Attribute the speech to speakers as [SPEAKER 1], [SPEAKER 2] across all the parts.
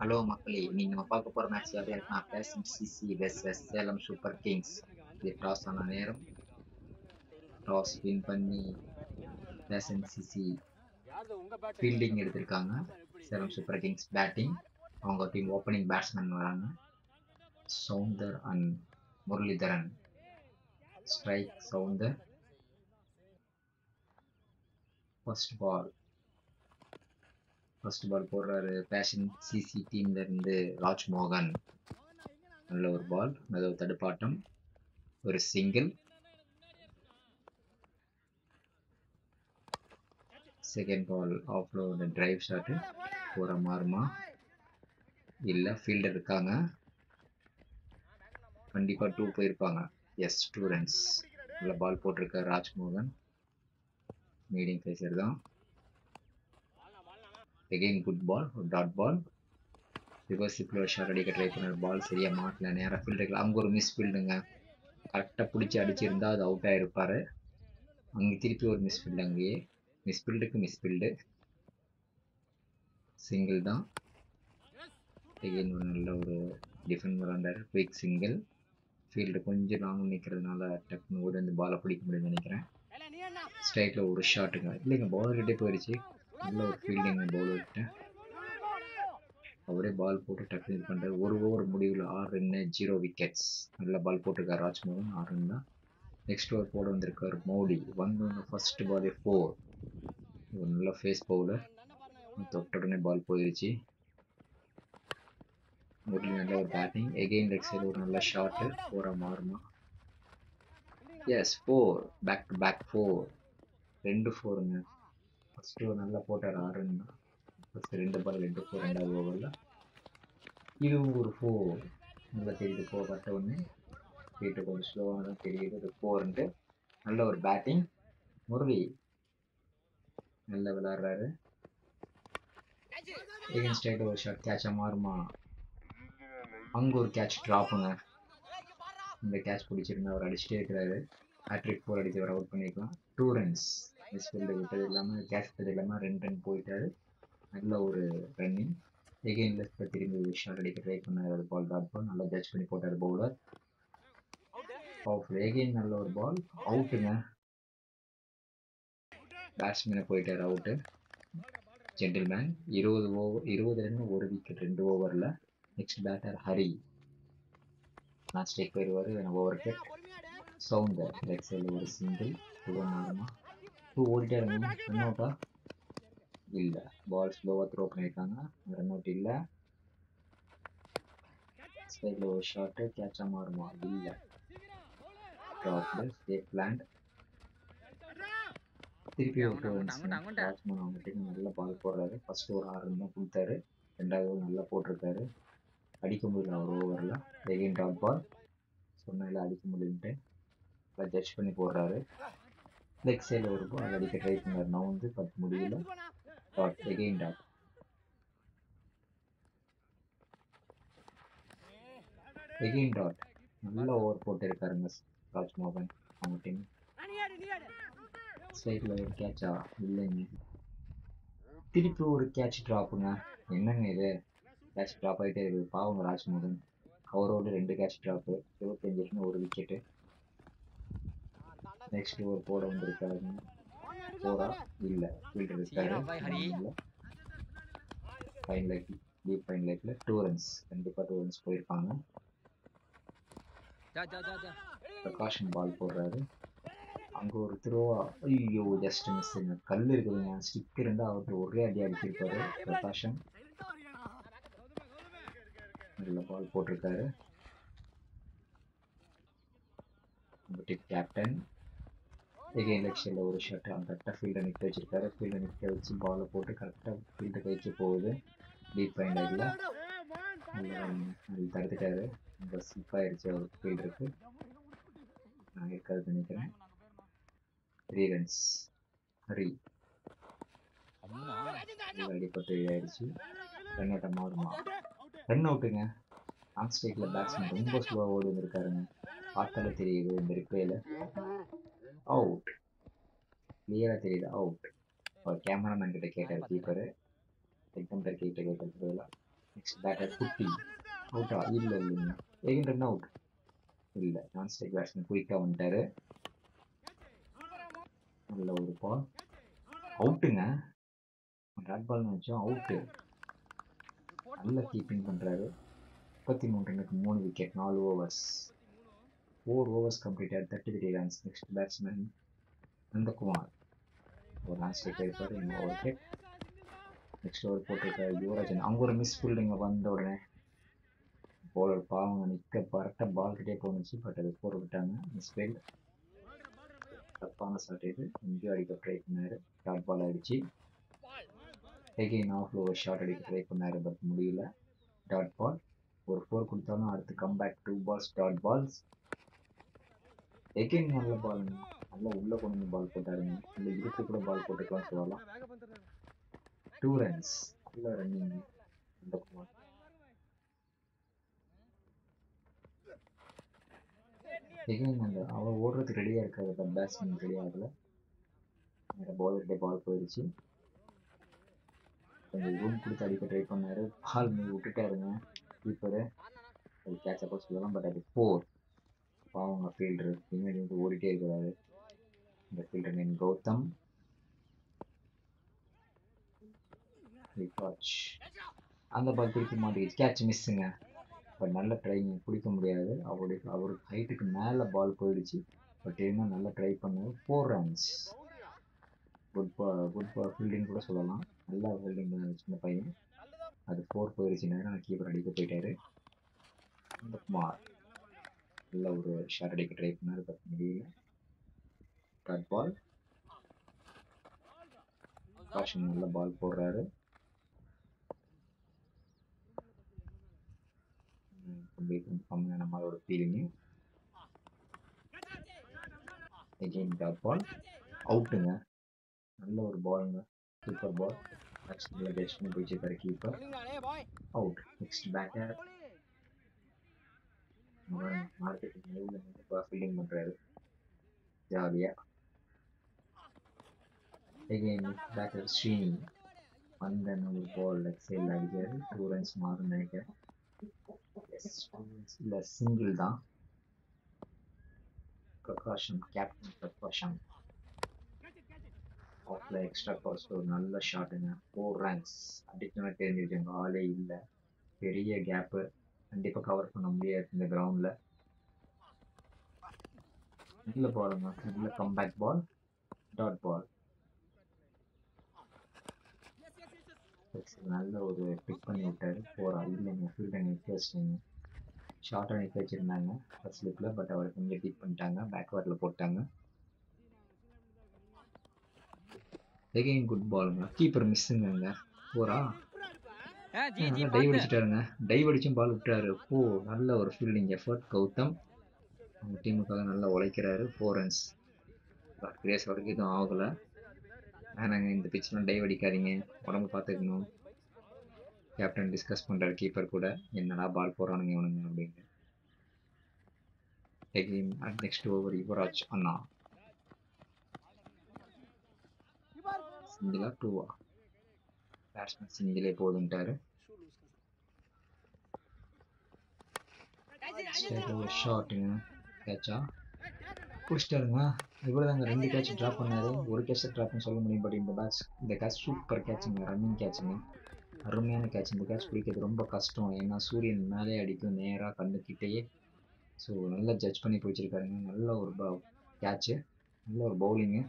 [SPEAKER 1] Hello மக்களே! இன்னைக்கு நம்ம பார்க்க போற மேட்ச் யார் யாருக்குன்னா PSMCC versus Salem Super Kings. இது டாஸ் ஆன நேரம். டாஸ் வின் பண்ணி PSMCC ஃபீல்டிங் எடுத்திருக்காங்க. Salem Super Kings batting. அவங்க டீம் ஓப்பனிங் பேட்ஸ்மேன் வராங்க. Soundar and Muralidharan. Strike Soundar. First ball போடுறாரு PSMCC டீம்ல இருந்து ராஜ்மோகன். நல்ல ஒரு பால், நல்ல ஒரு தடுப்பாட்டம், ஒரு சிங்கிள். செகண்ட் பால் ஆஃப்ல டிரைவ் ஷாட்டு போற மாறுமா? இல்லை, ஃபீல்டர் இருக்காங்க, கண்டிப்பாக 2 போயிருப்பாங்க. Yes, 2 runs. நல்ல பால் போட்டிருக்கார் ராஜ்மோகன். மீடியம் பேசர் தான். எகெயின் குட் பால், ஒரு டாட் பால். ரிவர்ஸ் சிப்பில் ஷாட் அடிக்க ட்ரை பண்ண பால் சரியா மாட்டல. நேராக ஃபீல்டருக்கு அங்கே ஒரு மிஸ் ஃபீல்டுங்க. கரெக்டாக பிடிச்சி அடிச்சிருந்தா அது அவுட் ஆகிருப்பார். அங்கே திருப்பி ஒரு மிஸ் ஃபீல்டு. அங்கேயே மிஸ் ஃபீல்டு. சிங்கிள் தான். எகெயின் ஒரு நல்ல ஒரு டிஃபெண்ட் விளாண்டார். Quick single. ஃபீல்டு கொஞ்சம் லாங் நிற்கிறதுனால டக்குன்னு ஓடி வந்து பாலை பிடிக்க முடியும்னு நினைக்கிறேன். ஸ்ட்ரைக்கில் ஒரு ஷாட்டுங்க. இல்லைங்க, பவுலர்கிட்டே போயிடுச்சு. நல்ல ஒரு ஃபீல்டிங் பவுலர்கிட்ட. அவரே பால் போட்டு டக்குன்னு இது பண்ணுறாரு. ஒரு ஓவர் முடிவில் 6 ரன்னு, 0 விக்கெட்ஸ். நல்ல பால் போட்டிருக்காரு ராஜ்மோகன். 6 ரன் தான். நெக்ஸ்ட் ஓவர் போட வந்திருக்காரு மௌலி. ஃபர்ஸ்ட் பாலே 4. ஒரு நல்ல ஃபேஸ் பவுலர். தொட்ட உடனே பால் போயிடுச்சு. முரளி நல்ல ஒரு பேட்டிங். எகெயின் லெக் சைடு ஒரு நல்ல ஷாட்டு போற மாறுமா? எஸ், 4. Back to back 4. 2 4ங்க. ஃபர்ஸ்ட் ஒரு நல்லா போட்டார் 6 ரன் தான். ஃபர்ஸ்ட் 2 பால் 2 4 ரெண்டாவது ஓவரில். இதுவும் ஒரு 4. நல்லா தெரியுது 4 பட்ட ஒன்று. வீட்டை கொஞ்சம் ஸ்லோவாக தான் தெரியுது. இது 4ன்ட்டு. நல்ல ஒரு பேட்டிங். முரளி நல்லா விளையாடுறாரு. எகெயின் ஸ்ட்ரைட் ஒரு ஷாட் கேட்சா மாறுமா? அங்கே ஒரு கேட்ச் ட்ராப்புங்க. இந்த கேட்ச் பிடிச்சிருந்தா அவர் அடிச்சுட்டே இருக்கிறாரு. ஹேட்ரிக் 4 அடித்து அவர் அவுட் பண்ணிக்கலாம். 2 ரன்ஸ். மிஸ் ஃபீல்டு விட்டது இல்லாமல், கேட்ச் விட்டது இல்லாமல் 2 ரன் போயிட்டாரு. நல்ல ஒரு ரன்னிங். எகெயின் லெஃப்ட்டில் திரும்பி ஒரு ஷாட் அடிக்க ட்ரை பண்ணார். Ball dot ball. நல்லா ஜட்ஜ் பண்ணி போட்டார் பவுலர். ஆஃப். எகெயின் நல்ல ஒரு பால். அவுட்டுங்க. பேட்ஸ்மேனை போயிட்டார் அவுட்டு. ஜென்டில்மேன். 20 ரன் 1 விக்கெட் 2 ஓவரில். Next batter Hari. Match take போயிடுவார். Over wicket. சவுந்தர் லெக் சைடில் ஒரு சிங்கிள். 2 மாறுமா? 2 ஓடிட்டாருங்க. ரன் அவுட்டா? இல்லை, பால் ஸ்லோவாக த்ரோ பண்ணியிருக்காங்க. ரன் அவுட் இல்லை. ஸ்ட்ரைக்கில் ஒரு ஷாட்டு கேட்சா மாறுமா? இல்லை. ட்ராப்டு. Safe land. திருப்பி ஒரு 2 ரன்ஸ். பேட்ஸ்மேன் அவங்க டீம் நல்ல பால் போடுறாரு. ஃபர்ஸ்ட் ஒரு 6 ரன் தான் கொடுத்தாரு. ரெண்டாவது ஓவர் நல்லா போட்டிருக்காரு. அடிக்க முடியல ஒரு ஓவரில். Again dot ball. சொன்னால அடிக்க முடியும்ட்டு நல்லா ஜட்ஜ் பண்ணி போடுறாரு. லெக் சைடில் ஒரு பால் அடிக்க ட்ரை பண்ணார். நான் வந்து 10 முடியல. Dot. Again dot. Again dot. நல்ல ஓவர் போட்டு இருக்காருங்க ராஜ்மோகன் அவங்க டீம். ஸ்ட்ரைக்கில் ஒரு கேட்சா? இல்லைங்க. திருப்பி ஒரு கேட்ச் ட்ராப்புங்க. என்னங்க இது? கேட்ச் ட்ராப் ஆகிட்டே இருக்குது. பாவங்க ராஜ்மோகன். அவரோட 2 catch drop. 25 run 1 wicket. Next over போட வந்திருக்காருங்க. போரா? இல்லை, ஃபீல்டர் இருக்காரு. ஃபைன் லைக், டீப் ஃபைன் லைக்ல 2 ரன்ஸ். கண்டிப்பாக 2 ரன்ஸ் போயிருப்பாங்க. பிரகாஷன் பால் போடுறாரு. அங்கே ஒரு த்ரோவா? ஐயோ, ஜஸ்ட் மிஸ்ஸுங்க. கல் இருக்குதுங்க. ஸ்டிக் இருந்தால் அவருக்கு ஒரே அடி அடிச்சிருப்பாரு பிரகாஷன். நல்ல பால் போட்டிருக்காரு. கேப்டன். எகெயின் லெக்ஷனில் ஒரு ஷாட். அந்த கரெக்டாக ஃபீல்டை நிற்க வச்சிருக்காரு. ஃபீல்டை நிற்க வச்சு பாலை போட்டு கரெக்டாக ஃபீல்டை கைக்கு போகுது. டீப் ஃபைன் லைக்ல அது தடுத்துட்டாரு. ரொம்ப ஸ்லிப் ஆயிடுச்சு அவர் ஃபீல்டருக்கு. நான் இருக்காது நினைக்கிறேன். 3 ரன்ஸ். ஹரி அடிப்பட்டு ஆயிடுச்சு. ரன் அவுட்டை மாறுமா? ரன் அவுட்டுங்க. ஆன் ஸ்ட்ரைக்கில் பேட்ஸ்மேன் ரொம்ப ஸ்லோவாக ஓடி வந்திருக்காருங்க. பார்த்தாலே தெரியுது இந்த ரிப்ளேல. அவுட். கிளியராக தெரியுது அவுட். அவர் கேமராமேன் கிட்ட கேட்டார் கீப்பரு. எக்ஸாம்பிளர் கிட்ட கேட்டதுல. நெக்ஸ்ட் பேட்டர் குட்டி அவுட்டா இல்லைங்க எகைன் ரன் அவுட் இல்லை நான் ஸ்ட்ரைக் பேட்ஸ்மேன் குயிக்காக வந்துட்டாரு. நல்ல ஒரு பால் அவுட்டுங்க. டாட் பால் நினச்சோம் அவுட்டு. நல்ல கீப்பிங் பண்ணுறாரு. 33 ரன்னுக்கு 3 wicket 4 overs 4 overs completed 33 runs. Next batsman Nandakumar ஒரு நான் ஸ்ட்ரைக் இருப்பார். இன்னும் விக்கெட். நெக்ஸ்ட் ஓவர் போட்டிருக்காரு யுவராஜன். அங்கே ஒரு மிஸ் ஃபீல்டிங் வந்த உடனே போலர் பாவங்க நிற்க கரெக்டாக பால் கிட்டே போணுச்சு. பட் அது போட விட்டாங்க. மிஸ் ஃபீல்ட் தப்பான ஷாட். இது இங்கேயும் அடிக்க ட்ரை பண்ணாரு. டாட் பால் ஆயிடுச்சு. எகெயின் ஆஃப் ஓவர் ஷாட் அடிக்க ட்ரை பண்ணாரு. பட் முடியல. டாட் பால் ஒரு 4 கொடுத்தாலும் அடுத்து comeback 2 balls dot balls. Again நல்ல பால் நல்லா உள்ள கொண்டு பால் போட்டாருங்க. இல்லை இதுக்கு கூட பால் போட்டுக்கலாம் சொல்லலாம். 2 runs. நல்ல ரன்னிங் நந்தகுமார். எகெயின் அந்த அவர் ஓடுறதுக்கு ரெடியாக இருக்காது. பேட்ஸ்மேன் ரெடி ஆகலை. பவுலர்கிட்ட பால் போயிடுச்சு. கொஞ்சம் ரூம் கொடுத்து அடிக்க ட்ரை பண்ணாரு. பால் விட்டுட்டாருங்க கீப்பரு. அது கேட்ச் அப்போ சொல்லலாம். பட் அது 4. பாவங்க ஃபீல்டரு பின்னாடி வந்து ஓடிட்டே இருக்கிறாரு. இந்த ஃபீல்டர் நேம் கௌதம். அந்த பால் திருப்பி மாட்டிக்கிச்சு. கேட்ச் மிஸ்ஸுங்க. பட் நல்ல ட்ரைங்க பிடிக்க முடியாது. அவருக்கு ஹைட்டுக்கு மேலே பால் போயிடுச்சு. பட் இருந்தால் நல்லா ட்ரை பண்ணாரு. 4 runs. குட் ஃபீல்டிங் கூட சொல்லலாம். நல்லா ஃபீல்டிங் சின்ன பையன். அது 4 போயிடுச்சு. நேரம் கீப்பர் அடிக்க போயிட்டாரு. நந்தகுமார் நல்ல ஒரு ஷாட் அடிக்க ட்ரை பண்ணாரு. பட் முடியல. டாட் பால். காஷன் நல்ல பால் போடுறாரு. கம்மியான நம்மளோட ஃபீலிங்கு. எகெயின் டாட் பால் அவுட்டுங்க. நல்ல ஒரு பாலுங்க. Super ball. ஆக்சுவலாக டச் பண்ணி போயிச்சிருக்காரு keeper. Out. Next batter marketing fielding பண்ணுறாரு ஜாலியாக. எகெயின் பேட்டர் ஸ்ரீனி வந்த ஒரு பால் லெஃப்ட் சைடில் அடிக்கிறாரு. 2 runs மாறும்னு நினைக்கிறேன். இல்லை சிங்கிள் தான். பிரகாஷம் கேப்டன் பிரகாஷம் ஆஃப்ல எக்ஸ்ட்ரா பாஸ் ஒரு நல்ல ஷாட்டுங்க. 4 runs. அடிக்கணும் தெரிஞ்சிருக்காங்க. ஆளே இல்லை. பெரிய கேப்பு. கண்டிப்பாக கவர் பண்ண முடியாது இந்த கிரவுண்டில். நல்ல பாலுங்க. நல்ல கம்பேக் பால் டாட் பால். நல்ல ஒரு பிக் பண்ணி விட்டாரு. போரா இல்லைங்க ஃபீல்டை நிற்க வச்சிட்டாங்க. ஷார்ட்டாக நிற்க வச்சுருந்தாங்க ஃபர்ஸ்ட் ஸ்லிப்பில். பட் அவர் கொஞ்சம் டீப் பண்ணிட்டாங்க. பேக்வேர்டில் போட்டாங்க. எகெயின் குட் பாலுங்க. கீப்பர் மிஸ்ஸுங்க. போரா நல்லா டைவ் அடிச்சுட்டாருங்க. டைவ் அடிச்சும் பால் விட்டாரு. நல்ல ஒரு ஃபீல்டிங் எஃபர்ட் கௌதம். அவங்க டீமுக்காக நல்லா உழைக்கிறாரு. 4 runs. கிரேஸ் வரைக்கும் எதுவும் ஆகலை. வேணாங்க இந்த பிட்ச்லாம் டைவ் அடிக்காதீங்க. உடம்பு பார்த்துக்கணும். கேப்டன் டிஸ்கஸ் பண்ணுறாரு கீப்பர் கூட. என்னடா பால் போடுறானுங்க இவனுங்க அப்படின்னு. எகெயின் நெக்ஸ்ட் ஓவர் யுவராஜ் அண்ணா. சிங்கிளா 2வா? பேட்ஸ்மேன் சிங்கிளே போதுன்ட்டாரு. ஷாட்டுங்க. கேட்சா பிடிச்சிட்டாருங்க. இவ்வளோதாங்க 2 கேட்ச் ட்ராப் பண்ணாரு. ஒரு கேட்ச் ட்ராப்னு சொல்ல முடியும். பட் இந்த கேட்ச் சூப்பர் கேட்சுங்க. ரன்னிங் கேட்சுங்க. அருமையான கேட்ச். இந்த கேட்ச் பிடிக்கிறது ரொம்ப கஷ்டம். ஏன்னா சூரியன் மேலே அடிக்கும் நேராக கண்ணுக்கிட்டேயே. ஸோ நல்லா ஜட்ஜ் பண்ணி போயிச்சிருக்காருங்க. நல்ல ஒரு கேட்சு. நல்ல ஒரு bowling.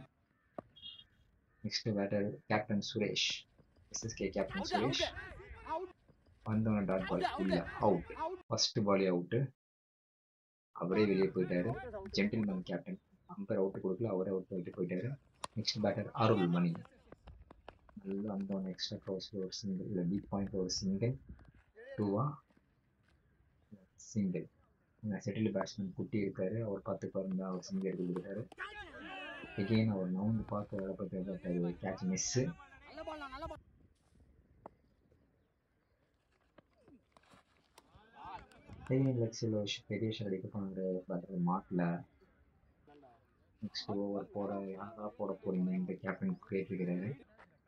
[SPEAKER 1] Next batter captain Suresh. SSK captain Suresh வந்தவங்க டாட் பால் இல்லை அவுட். ஃபர்ஸ்ட் பாலே அவுட்டு. அவரே வெளியே போயிட்டாரு. ஜென்டில்மேன் கேப்டன் அம்பர் அவுட்டு கொடுக்கல. அவரே அவுட் போயிட்டு போயிட்டாரு. நெக்ஸ்ட் பேட்டர் அருள் மணி. நல்லா வந்தவங்க எக்ஸ்ட்ரா க்ளோஸில் ஒரு சிங்கிள் இல்லை டீப் பாயிண்ட் ஒரு சிங்கிள். 2வா? சிங்கிள். செட்டில் பேட்ஸ்மேன் குட்டி இருக்காரு. அவர் 10 பாருங்க அவர் சிங்கிள் எடுத்து கொடுத்தாரு. எகெயின் அவர் நவுந்து பார்த்து வேலை பார்த்து கேட்ச் மிஸ்ஸு. லெக்ஸில் பெரிய ஷாட் அடிக்க போனாரு. பேட்டர் மாட்டல. நெக்ஸ்ட் ஓவர் யாரா போட போறீங்க என்று கேப்டன் கேட்டிருக்கிறாரு.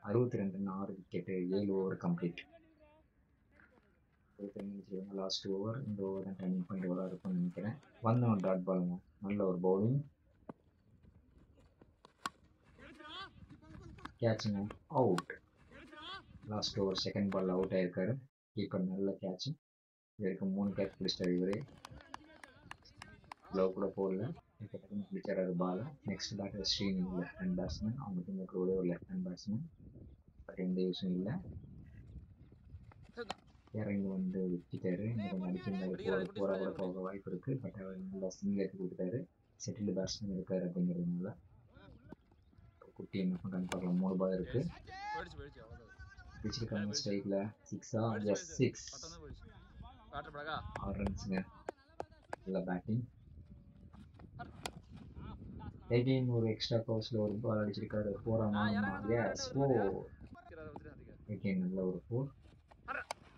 [SPEAKER 1] 62 run 6 wicket 7 over complete. Last over, இந்த ஓவர் தான் டர்னிங் பாயிண்ட் ஓவராக இருக்கும்னு நினைக்கிறேன். வந்தோம் டாட் பாலுங்க, நல்ல ஒரு பவுலிங், கேட்சுங்க, out. Last over second ball out ஆயிருக்காரு கீப்பர், நல்ல கேட்ச். இதுக்கு 3 கேட்ச் பிடிச்சிட்டாரு இவரே, க்ளோவ் கூட போடல, டக்குன்னு பிடிச்சாரு ball. Next batter Srini, left hand batsman, அவங்க டீமுக்கு ஒரே ஒரு லெஃப்ட் ஹேண்ட் பேட்ஸ்மேன், பட் எந்த யூஸும் இல்லை. இறங்கி வந்து விட்டுட்டாரு, இன்னும் அடிக்க போற கூட போக வாய்ப்பு இருக்கு, பட் அவர் நல்லா சிங்கிள் எடுத்து கொடுத்துட்டாரு. செட்டில்டு பேட்ஸ்மேன் இருக்காரு அப்படிங்கிறதுனால குட்டி என்ன பண்றான்னு பார்க்கலாம். 3 பால் இருக்கு, பிடிச்சிருக்காங்க ஸ்ட்ரைக்ல, 6ஆ? எஸ், 6. 6 ரன்ஸுங்க, நல்ல பேட்டிங். எகைன் ஒரு எக்ஸ்ட்ரா கவர்ஸ்ல ஒரு பால் அடிச்சிருக்காரு, 4 ஆமா, எஸ், 4. எகைன் நல்ல ஒரு 4.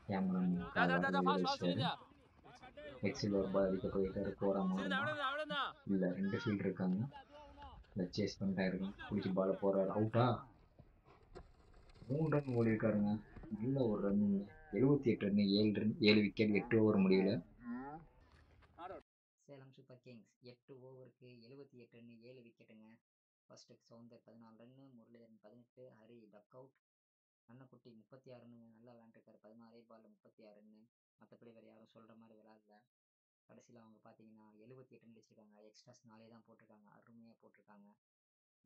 [SPEAKER 1] கேமரா வச்சிட்டாரு. எக்ஸில் ஒரு பால் அடிக்க போயிருக்காரு, 4 ஆமா, இல்ல 2 ஃபீல்ட் இருக்காங்க, சேஸ் பண்ணிட்டா இருக்கும், பிடிச்சி பால போறாரு, அவுட்டா? 3 ரன் ஓடி இருக்காருங்க, நல்ல ஒரு ரன். 78 ரன், 7 விக்கெட், 8 ஓவர் முடியல.
[SPEAKER 2] சேலம் சூப்பர் கிங்ஸ் 8 ஓவருக்கு 78 ரன் 7 விக்கெட்டுங்க. First Soundar 14 run, Muralidharan 18, Hari duck out, Annakutty 36 ரன்னுங்க, நல்லா விளையாண்டுருக்காரு, 16 பால் 36 ரன்னு. மற்றபடி வேறு யாரும் சொல்கிற மாதிரி விளையாடல. கடைசியில் அவங்க பார்த்தீங்கன்னா 78 ரன் அடிச்சிருக்காங்க, எக்ஸ்ட்ராஸ் 4 தான் போட்டிருக்காங்க, அருமையாக போட்டிருக்காங்க.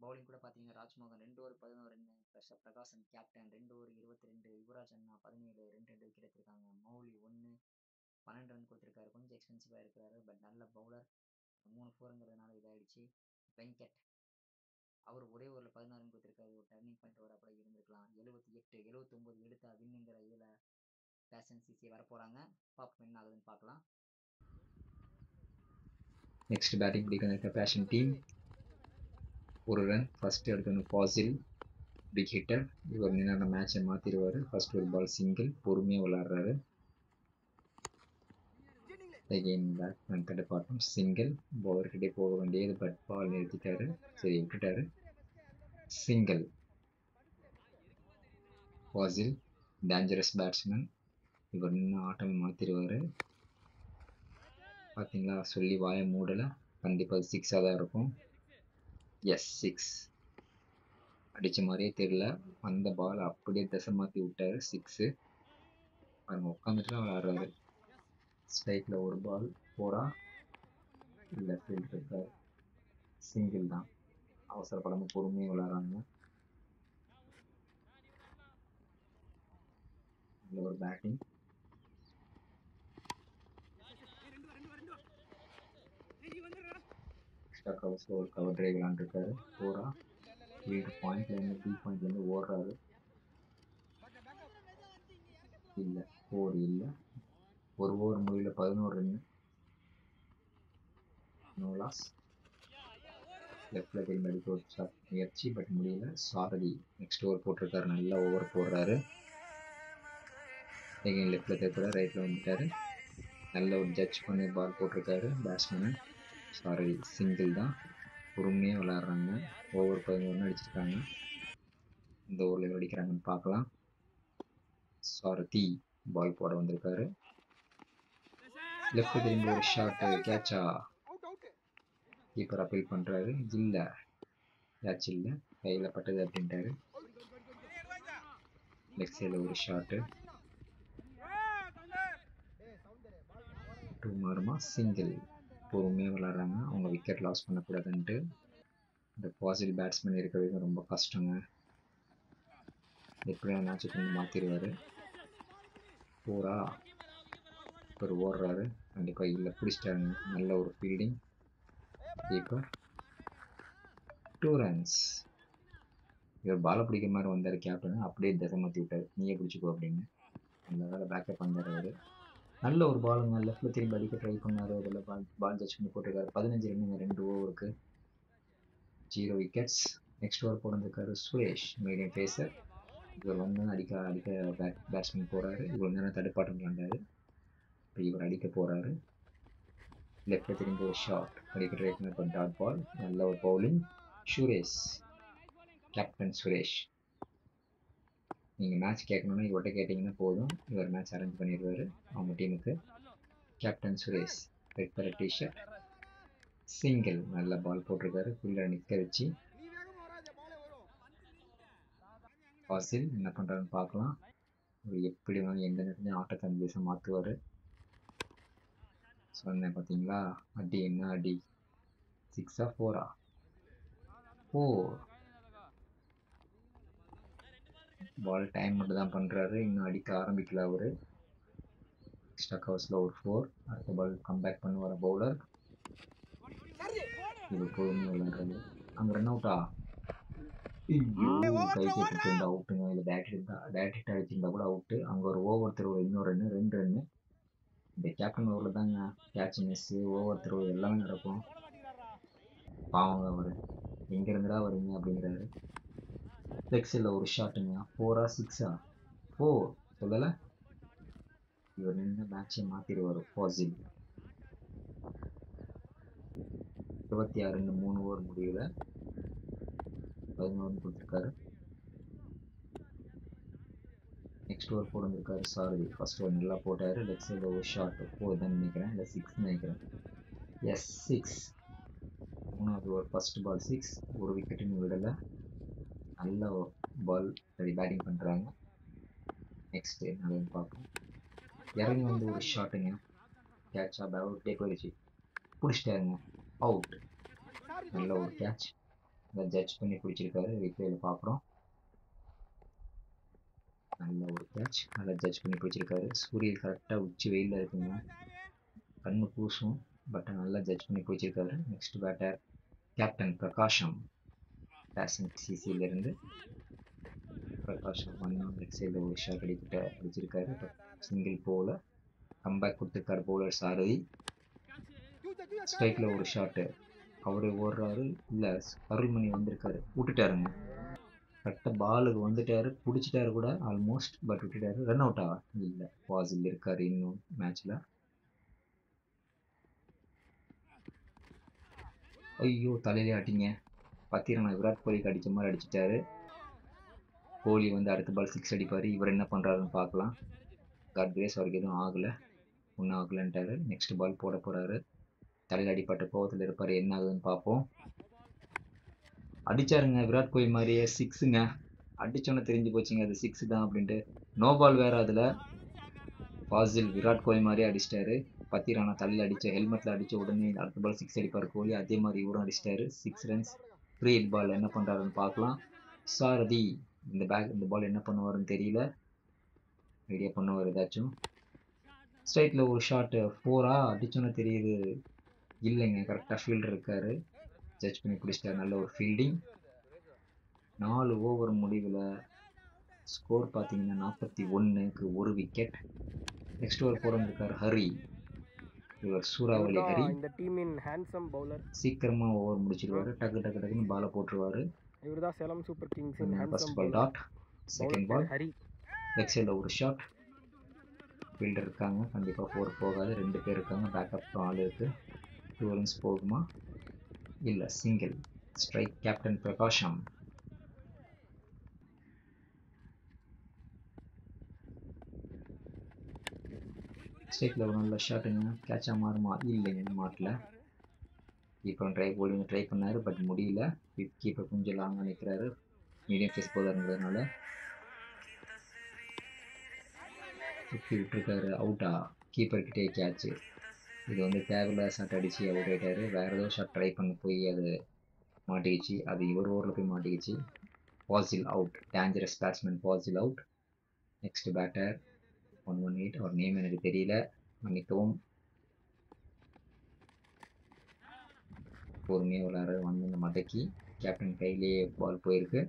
[SPEAKER 2] பவுலிங் கூட பார்த்தீங்கன்னா Rajmohan 2 over 11 run, Prakasan captain 2 over 22, Yuvraj அண்ணா 17, 2 விக்கெட் எடுத்திருக்காங்க. மௌலி 1, 12 ரன் கொடுத்துருக்காரு, கொஞ்சம் எக்ஸ்பென்சிவாக இருக்கிறாரு, பட் நல்ல பவுலர். 3 4ங்கிறதுனால இதாகிடுச்சு. வெங்கட் அவர் ஒரே ஒரு 16 ரன் கொடுத்துருக்காரு, ஒரு டர்னிங் பாயிண்ட் ஓவராக கூட இருந்திருக்கலாம். 78 79 எடுத்தா வின்னுங்கிற இதில் பேஷன் சிசி வரப்போகிறாங்க, பாப்போம் என்ன ஆகுதுன்னு பார்க்கலாம்.
[SPEAKER 1] நெக்ஸ்ட் பேட்டிங் பிடிக்க பேஷன் டீம், ஒரு ரன் ஃபர்ஸ்ட் எடுத்தோன்னு ஃபாசில், பிக் ஹிட்டர், இவர் நின்று மேட்சை மாற்றிடுவார். ஃபர்ஸ்ட் ஒரு பால் சிங்கிள், பொறுமையாக விளாட்றாரு. அகெயின் பேட்ஸ்மேன் தடுப்பாட்டம், சிங்கிள், பவுலர்கிட்டே போக வேண்டியது, பட் பால் நிறுத்திட்டாரு, சரி விட்டுட்டாரு, சிங்கிள். ஃபாசில் டேஞ்சரஸ் பேட்ஸ்மேன், இவர் நின்று ஆட்டம் மாற்றிடுவார். பார்த்தீங்களா, சொல்லி வாய மூடலை, கண்டிப்பாக 6ஆக தான் இருக்கும். எஸ், 6. அடித்த மாதிரியே தெரியல, அந்த பால் அப்படியே திசை மாற்றி விட்டாரு, 6. அவங்க உட்காந்துட்டு தான் விளையாடுறாரு. ஸ்ட்ரைக்கில் ஒரு பால், 4ஆ? இல்லை, ஃபீல்ட் இருக்காரு, சிங்கிள் தான். அவசரப்படாமல் பொறுமையாக விளையாடுறாங்க. நல்ல ஒரு பேட்டிங். எக்ஸ்ட்ரா கவர்ஸில் ஒரு கவர் டிரைவ் விளாண்டுருக்காரு, 4ஆ? ஃபீல்டு பாயிண்ட்லேருந்து பி பாயிண்ட்லேருந்து ஓடுறாரு, இல்லை 4 இல்லை. ஒரு ஓவர் முடியல, 11 ரன்னு, நோ லாஸ். லெஃப்டில் திரும்பி அடிக்க ஒரு ஷாட் முயற்சி, பட் முடியல. சாரதி நெக்ஸ்ட் ஓவர் போட்டிருக்காரு, நல்ல ஓவர் போடுறாரு. எகைன் லெஃப்டில் தேர்ப்பட ரைட்டில் வந்துட்டார், நல்ல ஒரு ஜட்ஜ் பண்ணி பால் போட்டிருக்காரு பேட்ஸ்மேனு. சாரதி சிங்கிள் தான், பொறுமையாக விளாட்றாங்க. ஓவர் 11 அடிச்சிருக்காங்க, இந்த ஓவரில் அடிக்கிறாங்கன்னு பார்க்கலாம். சாரதி பால் போட வந்திருக்காரு, லெஃப்ட் திரும்பி ஒரு ஷாட்டு, கேட்சா? கீப்பர் அப்பீல் பண்ணுறாரு, இல்லை கேட்ச் இல்லை, கையில் பட்டது அப்படின்ட்டாரு. லெஃப்ட் சைடில் ஒரு ஷாட்டு, 2 மாறுமா, சிங்கிள். பொறுமையாக விளாட்றாங்க, அவங்க விக்கெட் லாஸ் பண்ணக்கூடாதுன்ட்டு. இந்த பாசில் பேட்ஸ்மேன் இருக்கிறது ரொம்ப கஷ்டங்க, எப்படியா மேட்சை கொண்டு மாற்றிடுவார். 4ஆ? ஒரு ஓடுறாரு, கண்டிப்பாக இல்லை, பிடிச்சிட்டாருங்க, நல்ல ஒரு ஃபீல்டிங். Keeper 2 runs. இவர் பாலை பிடிக்கிற மாதிரி வந்தார் கேப்டன், அப்படியே திசை மாற்றி விட்டார், நீயே பிடிச்சிக்கோ அப்படின்னு. அந்த வேலை பேக்கப் பண்ணார் அவர். நல்ல ஒரு பாலுங்க, லெஃப்டில் திரும்பி அடிக்க ட்ரை பண்ணார், அதில் பால் ஜட்ஜ் பண்ணி போட்டிருக்காரு. 15 ரன்னுங்க 2 ஓவருக்கு, 0 விக்கெட்ஸ். நெக்ஸ்ட் ஓவர் போட்டிருக்காரு சுரேஷ், மீடியம் பேசர். இவர் வந்து அடிக்க பேட்ஸ்மேன் போகிறாரு, இவ்வளோ நேரம் தடுப்பாட்டம் விளாண்டாரு, இப்போ இவர் அடிக்க போகிறாரு. லெஃப்டில் திரும்பி ஒரு ஷாட் அடிக்க ட்ரை பண்ண டாட் பால், நல்ல ஒரு பவுலிங். சுரேஷ், கேப்டன் சுரேஷ். நீங்கள் மேட்ச் கேட்கணுன்னா இவர்கிட்ட கேட்டிங்கன்னா போதும், இவர் மேட்ச் அரேஞ்ச் பண்ணிடுவார் அவங்க டீமுக்கு. Captain Suresh red colour T-shirt, single நல்ல பால் போட்டிருக்காரு, ஃபீல்டரை நிற்க வச்சு. ஃபாசில் என்ன பண்ணுறாருன்னு பார்க்கலாம். அவர் எப்படி வந்து எந்த நேரத்துலையும் ஆட்டத்தை அந்த திசை மாற்றுவார். சொன்னேன் பார்த்தீங்களா, அடி என்ன அடி, 6ஆ 4ஆ 4. பால் டைம் மட்டும் தான் பண்ணுறாரு, இன்னும் அடிக்க ஆரம்பிக்கல அவர். எக்ஸ்ட்ரா கவர்ஸில் ஒரு 4. அடுத்த பால் கம்பேக் பண்ணுவார் பவுலர். இது பொறுமையாக விளையாடுறாரு. அங்கே ரன் அவுட்டா? ஐயோ, கை கேட்டு இருந்தா அவுட்டுங்க. இல்லை பேட் அடிச்சிருந்தா கூட அவுட்டு. அங்கே ஒரு ஓவர் த்ரோவில் இன்னொரு ரன்னு, 2 ரன்னு. இந்த கேப்டன் ஓவரில் தாங்க கேட்ச் மிஸ்ஸு, ஓவர் த்ரோ எல்லாமே நடக்கும். பாவங்க அவர், எங்கேருந்துடா வரீங்க அப்படிங்கிறாரு. ஃப்ளெக்ஸில் ஒரு ஷாட்டுங்க, 4ஆ 6ஆ 4 சொல்லலை. இவர் நின்று மேட்சை மாற்றிடுவார் ஃபாசில். 26 ரன் 3 ஓவர் முடிவில் 11 கொடுத்துருக்காரு. நெக்ஸ்ட் ஓவர் போட வந்திருக்காரு சாரதி. ஃபர்ஸ்ட் ஓவர் நல்லா போட்டார், லெக் சைடில் ஒரு ஷாட் 4 தான் நினைக்கிறேன், இல்லை 6 நினைக்கிறேன். எஸ் 6. 3வது ஓவர் ஃபர்ஸ்ட் பால் 6, ஒரு விக்கெட்டுன்னு விடலை. நல்ல பால், சரி பேட்டிங் பண்ணுறாங்க. நெக்ஸ்ட் என்னன்னு பார்ப்போம். இறங்கி வந்து ஒரு ஷாட்டுங்க, கேட்சா அவுட்டே போயிடுச்சு, பிடிச்சிட்டாருங்க, அவுட். நல்ல ஒரு கேட்ச், அதை ஜட்ஜ் பண்ணி பிடிச்சிருக்காரு, ரிப்ளேயில் பார்க்குறோம். நல்ல ஒரு கேட்ச், நல்லா ஜட்ஜ் பண்ணி பிடிச்சிருக்காரு. சூரியன் கரெக்டாக உச்சி வெயிலில் இருக்குங்க, கண்ணு பூசும், பட் நல்லா ஜட்ஜ் பண்ணி பிடிச்சிருக்காரு. Next batter captain Prakasham, passion சிசியிலேருந்து பிரகாஷம் லெக் சைடில் ஒரு ஷாட் அடிச்சிருக்காரு, சிங்கிள் போல. கம்பேக் கொடுத்துருக்காரு பவுலர் சாரதி. ஸ்ட்ரைக்கில் ஒரு ஷாட்டு, அவர் ஓடுறாரு, இல்லை அருள்மணி வந்திருக்காரு, விட்டுட்டாருங்க. கரெக்டாக பாலுக்கு வந்துட்டாரு, பிடிச்சிட்டாரு கூட ஆல்மோஸ்ட், பட் விட்டுட்டாரு. ரன் அவுட்டா? இல்லை, ஃபாசில் இருக்காரு இன்னும் மேட்ச்சில். ஐயோ, தலையிலே ஆட்டிங்க, பார்த்தீங்கன்னா விராட் கோலிக்கு அடித்த மாதிரி அடிச்சிட்டாரு. கோலி வந்து அடுத்த பால் 6 அடிப்பார், இவர் என்ன பண்ணுறாருன்னு பார்க்கலாம். காட் கிரேஸ், அவருக்கு எதுவும் ஆகலை, ஒன்றும் ஆகலைன்ட்டாரு. நெக்ஸ்ட் பால் போட போகிறாரு, தலையில் அடிப்பட்ட கோவத்தில் இருப்பார், என்ன ஆகுதுன்னு பார்ப்போம். அடிச்சாருங்க விராட் கோலி மாதிரியே, 6ங்க. அடிச்சோன்னு தெரிஞ்சு போச்சுங்க அது 6 தான் அப்படின்ட்டு. நோ பால் வேறு அதில். ஃபாசில் விராட் கோலி மாதிரியே அடிச்சிட்டாரு. பத்திரானா தலையில் அடித்த, ஹெல்மெட்டில் அடித்த உடனே அடுத்த பால் 6 அடிப்பார் கோலி, அதே மாதிரி இவரும் அடிச்சிட்டாரு. 6 ரன்ஸ். ஃப்ரீ ஹிட் பால் என்ன பண்ணுறாருன்னு பார்க்கலாம். சாரதி இந்த பால் என்ன பண்ணுவாருன்னு தெரியல, ஐடியா பண்ணுவார் ஏதாச்சும். ஸ்ட்ரைட்டில் ஒரு ஷாட்டு, 4ஆ? அடிச்சோன்னு தெரியுது, இல்லைங்க, கரெக்டாக ஃபீல்டர் இருக்கார், ஜட்ஜ் பண்ணி பிடிச்சிட்டார். நல்ல ஒரு ஃபீல்டிங். 4 ஓவர் முடிவில் ஸ்கோர் பார்த்தீங்கன்னா 41க்கு 1 விக்கெட். நெக்ஸ்ட் ஓவர் போட வந்திருக்கார் ஹரி, இவர் சூறாவளி ஹரி.
[SPEAKER 3] இந்த டீமின் ஹேண்ட்சம் பவுலர்,
[SPEAKER 1] சீக்கிரமாக ஓவர் முடிச்சிருவாரு, டக்கு டக்கு டக்குன்னு பாலை போட்டுருவாரு.
[SPEAKER 3] இவர் தான் சேலம் சூப்பர் கிங்ஸின்
[SPEAKER 1] first
[SPEAKER 3] handsome
[SPEAKER 1] ball
[SPEAKER 3] bowler.
[SPEAKER 1] Dot, second ball
[SPEAKER 3] Hari.
[SPEAKER 1] Leg சைடில் ஒரு ஷாட், ஃபீல்டர் இருக்காங்க, கண்டிப்பாக 4 போகாது, 2 பேர் இருக்காங்க, பேக்கப் ஆள் இருக்குது. 2 ரன்ஸ் போகுமா? இல்லை, சிங்கிள். Strike captain பிரகாஷம். ஸ்ட்ரைக்கில் ஒரு நல்ல ஷாட்டுங்க, கேட்சாக மாறுமா? இல்லைங்க, மாட்டல. கீப்பர் ட்ரை பண்ணார், பட் முடியல. கீப்பர் கொஞ்சம் லாங்காக நிற்கிறாரு, மீடியம் ஃபேஸ் போலருங்கிறதுனால சுற்றி விட்டுருக்காரு. அவுட்டா? கீப்பர்கிட்டே கேட்ச்சு. இது வந்து தேவையில்லாத ஷாட் அடித்து அவுட் ஆகிட்டாரு. வேறு ஏதோ ஷாட் ட்ரை பண்ண போய் அது மாட்டிக்கிச்சு, அது இவர் ஓவரில் போய் மாட்டிக்கிச்சு. Fazil out, dangerous batsman Fazil out. Next batter 118, அவர் நேம் எனக்கு தெரியல, மன்னிக்கவும். பொறுமையாக விளையாடுறது, வந்து மடக்கி கேப்டன் கையிலேயே பால் போயிருக்கு.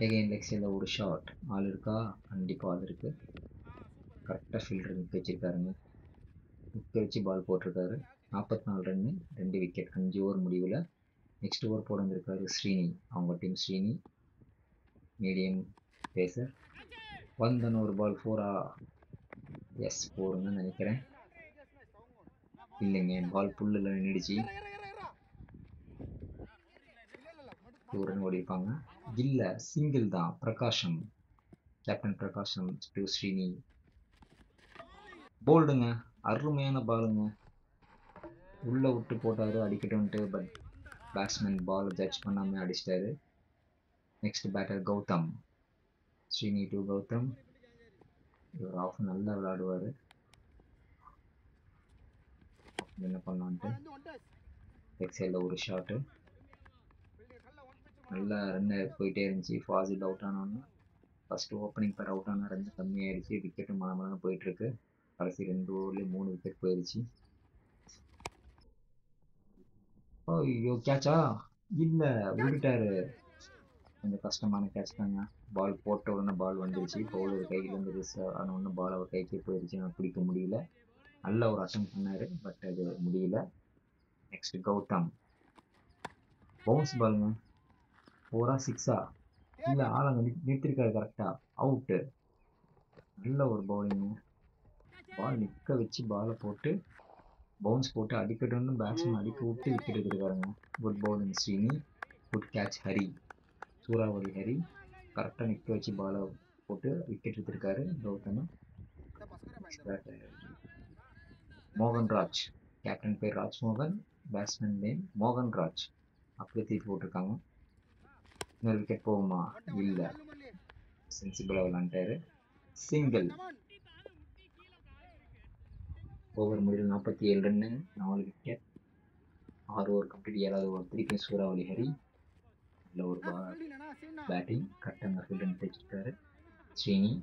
[SPEAKER 1] எகைன் லெக் சைடில் ஒரு ஷாட், ஆள் இருக்கா? கண்டிப்பாக ஆள் இருக்குது, கரெக்டாக ஃபீல்டர் நிற்க வச்சுருக்காருங்க, நிற்க வச்சு பால் போட்டிருக்காரு. 44 ரன்னு 2 விக்கெட், 5 ஓவர் முடிவில். நெக்ஸ்ட் ஓவர் போட வந்திருக்காரு ஸ்ரீனி, அவங்க டீம் ஸ்ரீனி, மீடியம் பேசர். வந்தன ஒரு பால் 4ஆ? எஸ் 4ன்னு நினைக்கிறேன், இல்லைங்க, பால் புல்லில் நின்றுச்சு. 2 ரன் ஓடிருப்பாங்க. இல்ல சிங்கிள் தான். Prakasham, captain Prakasham to Srini. போல்டுங்க, அருமையான பாலுங்க. உள்ள விட்டு போட்டாரு அடிக்கட்டும்ட்டு. பட் பேட்ஸ்மேன் பால் ஜட்ஜ் பண்ணாம அடிச்சிட்டாரு. Next batter Gautham. Srini to Gautham. இவர் ஆஃப் நல்லா விளையாடுவாரு. என்ன பண்ணலான்ட்டு லெக் சைடில் ஒரு ஷாட்டு. நல்லா ரன் போயிட்டே இருந்துச்சு. ஃபாசில் அவுட் ஆனோன்னு ஃபர்ஸ்ட் ஓப்பனிங் பேர் அவுட் ஆனால் ரன் கம்மியாயிடுச்சு. விக்கெட்டு மனமளன்னு போயிட்டு இருக்கு. கடைசி 2 ஓவர்லேயே 3 விக்கெட் போயிடுச்சு. ஐயோ கேட்சா இல்ல, விட்டுட்டாரு. கொஞ்சம் கஷ்டமான கேட்ச் தாங்க. பால் போட்ட உடனே பால் வந்துருச்சு. பவுலர் கையிலேருந்து ரிஸ் ஆன உடனே பால் அவர் கைக்கே போயிடுச்சு. நான் பிடிக்க முடியல. நல்ல ஒரு அட்டம் பண்ணாரு, பட் அது முடியல. நெக்ஸ்ட் கௌதம். பவுன்ஸ் பாலுங்க. 4ஆ 6ஆ இல்ல, ஆளுங்க நிறுத்திருக்காரு கரெக்டா. அவுட்டு. நல்ல ஒரு பவுலிங். பால் நிக்க வச்சு பாலை போட்டு பவுன்ஸ் போட்டு அடிக்கட்டும்னு பேட்ஸ்மேன் அடிக்க விட்டு விக்கெட் எடுத்துருக்காருங்க. Good bowling Srini. Good catch Hari. சூறாவளி ஹரி கரெக்டாக நிற்க வச்சு பாலை போட்டு விக்கெட் எடுத்திருக்காரு கௌதம். மோகன்ராஜ், கேப்டன் பேர் ராஜ்மோகன், பேட்ஸ்மேன் நேம் மோகன்ராஜ். அப்படியே தீர்ப்பு போட்டிருக்காங்க. இன்னொரு விக்கெட் போகுமா? இல்லை, சென்சிபிளாக விளாண்டாரு. சிங்கிள். ஓவர் முடிவில் 47 ரன்னு, 4 விக்கெட், 6 ஓவர் கம்ப்ளீட். 7வது ஓவர் திருப்பி சூறாவளி ஹரி. நல்ல ஒரு பேட்டிங், கரெக்டாக ஃபீல்டு தைச்சிருக்காரு ஸ்ரீனி.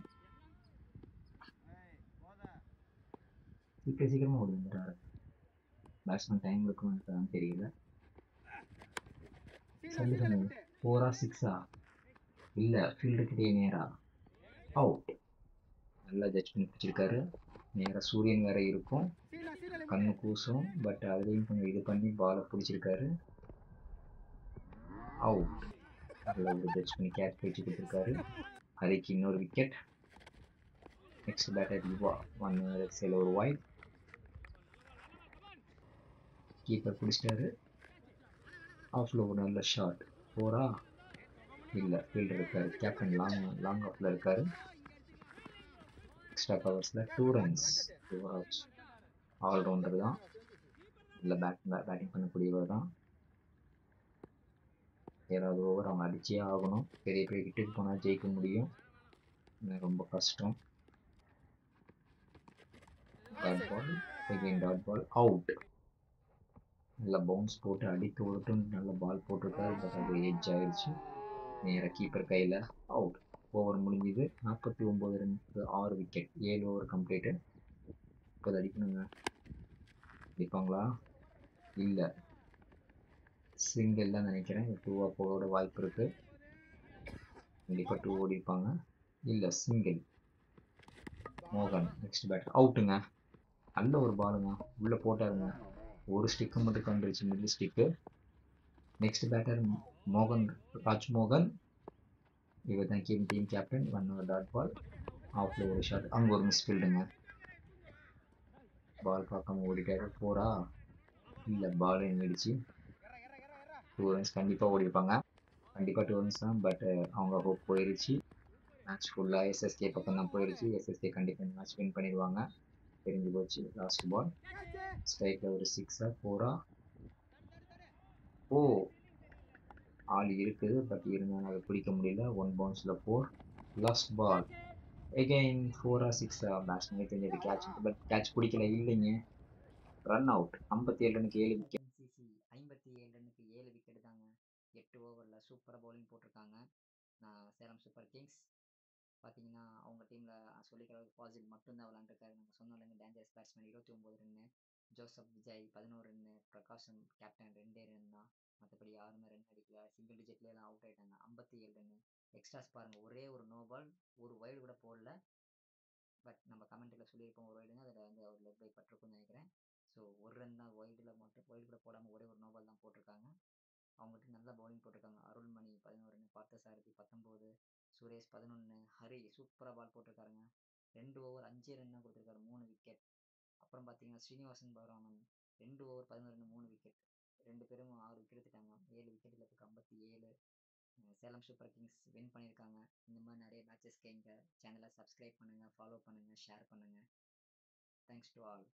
[SPEAKER 1] சீக்கிரமாக ஓடிந்துட்டாரு. பேட்ஸ்மேன் டைம் இருக்குன்னு தெரியல. சொல்லுங்க, 4ஆ 6ஆ இல்லை, ஃபீல்டுக்கிட்டே நேரா. அவுட். நல்லா ஜட்ஜ் பண்ணி பிடிச்சிருக்காரு. நேராக சூரியன் வேற இருக்கும், கண்ணு கூசும். பட் அதுலேயும் கொஞ்சம் இது பண்ணி பாலை பிடிச்சிருக்காரு. அவுட். நல்ல ஒரு ஜட்ஜ் பண்ணி கேட்ச் போயிட்டு கொடுத்துருக்காரு. ஹரிக்கு இன்னொரு விக்கெட். நெக்ஸ்ட் பேட்டர் யுவா. 1 லெக் சைடில் ஒரு வைட். கீப்பர் பிடிச்சிட்டாரு. ஆஃப்ல ஒரு நல்ல ஷாட். 4ஆ இல்லை, ஃபீல்டர் இருக்காரு. கேப்டன் லாங் ஆஃப்ல இருக்காரு. எக்ஸ்ட்ரா கவர்ஸில் 2 ரன்ஸ். யுவராஜ் ஆல்ரவுண்டர் தான். இல்லை பேட்டிங் பண்ணக்கூடியவர் தான். 7வது ஓவர் அவங்க அடிச்சே ஆகணும். பெரிய பெரிய விக்கெட்டுக்கு போனால் ஜெயிக்க முடியும். ரொம்ப கஷ்டம். Dot ball, again dot ball, out. நல்ல பவுன்ஸ் போட்டு அடிக்க விட்டும் நல்ல பால் போட்டிருக்காரு. பட் அது எட்ஜ் ஆயிடுச்சு. நேராக கீப்பர் கையில். அவுட். ஓவர் முடிஞ்சுது. 49 ரன்னுக்கு 6 விக்கெட். 7 over complete. 30 அடிக்கணுங்க. அடிப்பாங்களா? இல்லை, சிங்கிள் தான் நினைக்கிறேன். 2ஆ போட வாய்ப்பு இருக்கு. கண்டிப்பாக 2 ஓடிப்பாங்க. இல்லை, சிங்கிள். மோகன் நெக்ஸ்ட் பேட்டர். அவுட்டுங்க. நல்ல ஒரு பாலுங்க, உள்ள போட்டாருங்க. ஒரு ஸ்டிக்கு மட்டும் கண்டுருச்சு, middle stick. Next batter Rajmohan. இவர் தான் team captain. 1 over dot ball, ஆஃப்ல ஒரு ஷாட். அங்கே ஒரு மிஸ் ஃபீல்டுங்க. பால் பார்க்காம ஓடிட்டாரு. 4ஆ இல்லை, பால் எங்கிடுச்சு. 2 ரன்ஸ் கண்டிப்பாக ஓடிருப்பாங்க. கண்டிப்பாக 2 ரன்ஸ் தான். பட் அவங்க ஹோப் போயிருச்சு. மேட்ச் ஃபுல்லாக எஸ்எஸ்கே பக்கம் தான் போயிடுச்சு. எஸ்எஸ்கே கண்டிப்பாக இந்த மேட்ச் வின் பண்ணிடுவாங்க, தெரிஞ்சு போச்சு. லாஸ்ட் பால் ஸ்ட்ரைக்கில் ஒரு 6ஆ 4ஆ? ஓ, ஆள் இருக்குது. பட் இருந்தாலும் அதை பிடிக்க முடியல. 1 பவுன்ஸில் 4. Last ball again 4ஆ 6ஆ? பேட்ஸ்மேனே தெரிஞ்சது கேட்ச், பட் கேட்ச் பிடிக்கல. இல்லைங்க, ரன் அவுட். 57 ரனுக்கு 7 விக்கெட்.
[SPEAKER 2] என்சிசி 57 ரன்னுக்கு 7 விக்கெட் தாங்க. 8 ஓவரில் சூப்பராக பவுலிங் போட்டிருக்காங்க. நான் சேலம் சூப்பர் கிங்ஸ். பார்த்தீங்கன்னா அவங்க டீமில் சொல்லிக்கிற அளவுக்கு பாசில் மட்டும்தான் விளாண்டுருக்காரு. நம்ம சொன்னோம் dangerous batsman 29 run, Joseph Vijay 11 run, Prakasham captain 2 run தான். மற்றபடி யாருமே ரன் அடிக்கல. சிங்கிள் டிஜிட்லாம் அவுட் ஆயிட்டாங்க. 57 ரன்னு. எக்ஸ்ட்ராஸ் பாருங்க, ஒரே ஒரு நோ பால், ஒரு வைடு கூட போடல. பட் நம்ம கமெண்ட்டில் சொல்லியிருப்போம் ஒரு வைடுங்க, அதில் வந்து அவர் லெக் பை பட்டிருக்கும்னு நினைக்கிறேன். ஸோ ஒரு ரன் தான், வைடில் மட்டும் வைடு கூட போடாமல் ஒரே ஒரு நோ பால் தான் போட்டிருக்காங்க. அவங்ககிட்ட நல்லா பவுலிங் போட்டிருக்காங்க. அருள்மணி 11 ரன், பார்த்தசாரதி 19, சுரேஷ் 11, ஹரி சூப்பராக பால் போட்டிருக்காருங்க. 2 ஓவர் 5 ரன் தான் கொடுத்துருக்காரு, 3 விக்கெட். அப்புறம் பார்த்தீங்கன்னா ஸ்ரீனிவாசன் பரவானன் 2 ஓவர் 11 ரன் 3 விக்கெட். 2 பேரும் 6 விக்கெட் எடுத்துட்டாங்க. 7 விக்கெட் இழப்புக்கு 57. சேலம் சூப்பர் கிங்ஸ் வின் பண்ணியிருக்காங்க. இந்த மாதிரி நிறைய மேட்சஸ்க்கு எங்கள் சேனலை சப்ஸ்கிரைப் பண்ணுங்கள், ஃபாலோ பண்ணுங்கள், ஷேர் பண்ணுங்கள். Thanks to all.